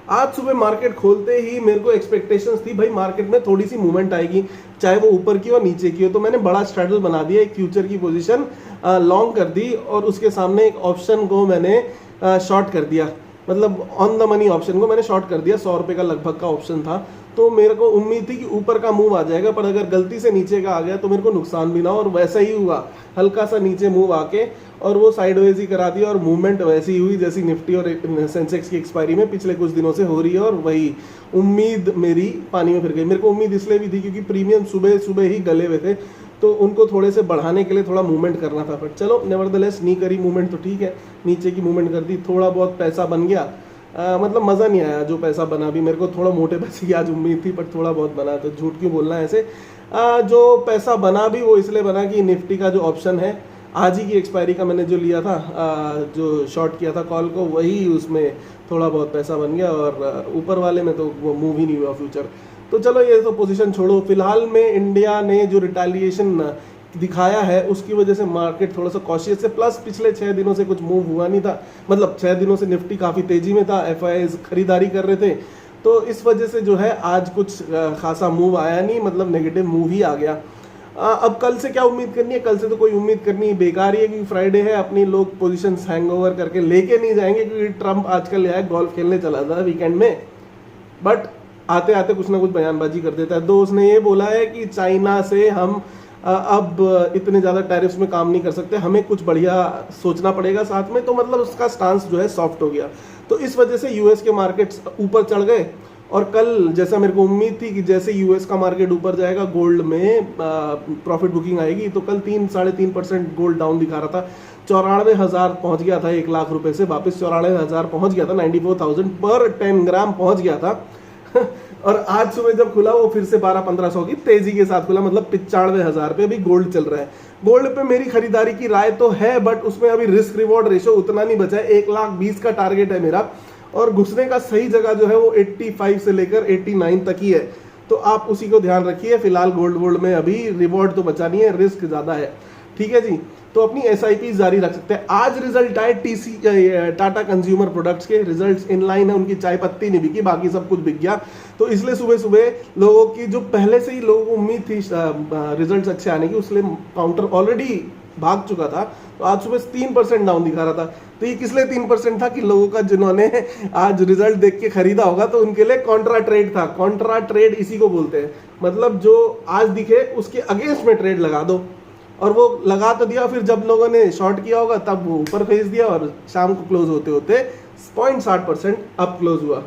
आज सुबह मार्केट खोलते ही मेरे को एक्सपेक्टेशंस थी भाई मार्केट में थोड़ी सी मूवमेंट आएगी, चाहे वो ऊपर की हो नीचे की हो। तो मैंने बड़ा स्ट्रैडल बना दिया, एक फ्यूचर की पोजीशन लॉन्ग कर दी और उसके सामने एक ऑप्शन को मैंने शॉर्ट कर दिया, मतलब ऑन द मनी ऑप्शन को मैंने शॉर्ट कर दिया। 100 रुपए का लगभग का ऑप्शन था। तो मेरे को उम्मीद थी कि ऊपर का मूव आ जाएगा, पर अगर गलती से नीचे का आ गया तो मेरे को नुकसान भी ना हो, और वैसा ही हुआ। हल्का सा नीचे मूव आके और वो साइडवेज ही करा दिया, और मूवमेंट वैसी ही हुई जैसी निफ्टी और सेंसेक्स की एक्सपायरी में पिछले कुछ दिनों से हो रही है। और वही उम्मीद मेरी पानी में फिर गई। मेरे को उम्मीद इसलिए भी थी क्योंकि प्रीमियम सुबह सुबह ही गले हुए थे, तो उनको थोड़े से बढ़ाने के लिए थोड़ा मूवमेंट करना था। बट चलो नेवरदलेस नहीं करी मूवमेंट तो ठीक है, नीचे की मूवमेंट कर दी, थोड़ा बहुत पैसा बन गया। मतलब मज़ा नहीं आया जो पैसा बना भी। मेरे को थोड़ा मोटे पैसे की आज उम्मीद थी, पर थोड़ा बहुत बना, तो झूठ क्यों बोलना है ऐसे। जो पैसा बना भी वो इसलिए बना कि निफ्टी का जो ऑप्शन है आज ही की एक्सपायरी का मैंने जो लिया था, जो शॉर्ट किया था कॉल को, वही उसमें थोड़ा बहुत पैसा बन गया। और ऊपर वाले में तो वो मूव ही नहीं हुआ फ्यूचर। तो चलो ये तो पोजीशन छोड़ो। फिलहाल में इंडिया ने जो रिटेलिएशन दिखाया है उसकी वजह से मार्केट थोड़ा सा कॉशियस है। प्लस पिछले 6 दिनों से कुछ मूव हुआ नहीं था, मतलब 6 दिनों से निफ्टी काफ़ी तेजी में था, एफआईआईज खरीदारी कर रहे थे। तो इस वजह से जो है आज कुछ खासा मूव आया नहीं, मतलब नेगेटिव मूव ही आ गया। अब कल से क्या उम्मीद करनी है? कल से तो कोई उम्मीद करनी बेकार ही है, क्योंकि फ्राइडे है। अपनी लोग पोजीशंस हैंगओवर करके लेके नहीं जाएंगे, क्योंकि ट्रम्प आजकल है गोल्फ खेलने चला था वीकेंड में, बट आते आते कुछ ना कुछ बयानबाजी कर देता है। तो उसने ये बोला है कि चाइना से हम अब इतने ज़्यादा टैरिफ्स में काम नहीं कर सकते, हमें कुछ बढ़िया सोचना पड़ेगा साथ में। तो मतलब उसका स्टांस जो है सॉफ्ट हो गया। तो इस वजह से यूएस के मार्केट्स ऊपर चढ़ गए। और कल जैसा मेरे को उम्मीद थी कि जैसे यूएस का मार्केट ऊपर जाएगा गोल्ड में प्रॉफिट बुकिंग आएगी, तो कल 3-3.5% गोल्ड डाउन दिखा रहा था। 94,000 पहुंच गया था, 1 लाख रुपए से वापस 94,000 पहुंच गया था, 94,000 पर 10 ग्राम पहुंच गया था। और आज सुबह जब खुला वो फिर से 12-1500 की तेजी के साथ खुला, मतलब 95,000 पे अभी गोल्ड चल रहा है। गोल्ड पे मेरी खरीदारी की राय तो है, बट उसमें अभी रिस्क रिवॉर्ड रेशो उतना नहीं बचा है। 1,20,000 का टारगेट है मेरा, और घुसने का सही जगह जो है वो 85 से लेकर 89 तक ही है। तो आप उसी को ध्यान रखिए। फिलहाल गोल्ड में अभी रिवॉर्ड तो बचा नहीं है, रिस्क ज्यादा है। ठीक है जी, तो अपनी एसआईपी जारी रख सकते हैं। आज रिजल्ट आए टाटा कंज्यूमर प्रोडक्ट्स के, रिजल्ट्स इन लाइन है, उनकी चाय पत्ती नहीं बिकी, बाकी सब कुछ बिक गया। तो इसलिए सुबह सुबह लोगों की जो पहले से ही लोगों को उम्मीद थी रिजल्ट्स अच्छे आने की, उसलिए काउंटर ऑलरेडी भाग चुका था। तो आज सुबह 3% डाउन दिखा रहा था। तो ये किस लिए 3% था? कि लोगों का जिन्होंने आज रिजल्ट देख के खरीदा होगा तो उनके लिए कॉन्ट्रा ट्रेड था। कॉन्ट्रा ट्रेड इसी को बोलते हैं, मतलब जो आज दिखे उसके अगेंस्ट में ट्रेड लगा दो। और वो लगा तो दिया, फिर जब लोगों ने शॉर्ट किया होगा तब वो ऊपर भेज दिया, और शाम को क्लोज होते होते 0.60% अप क्लोज हुआ।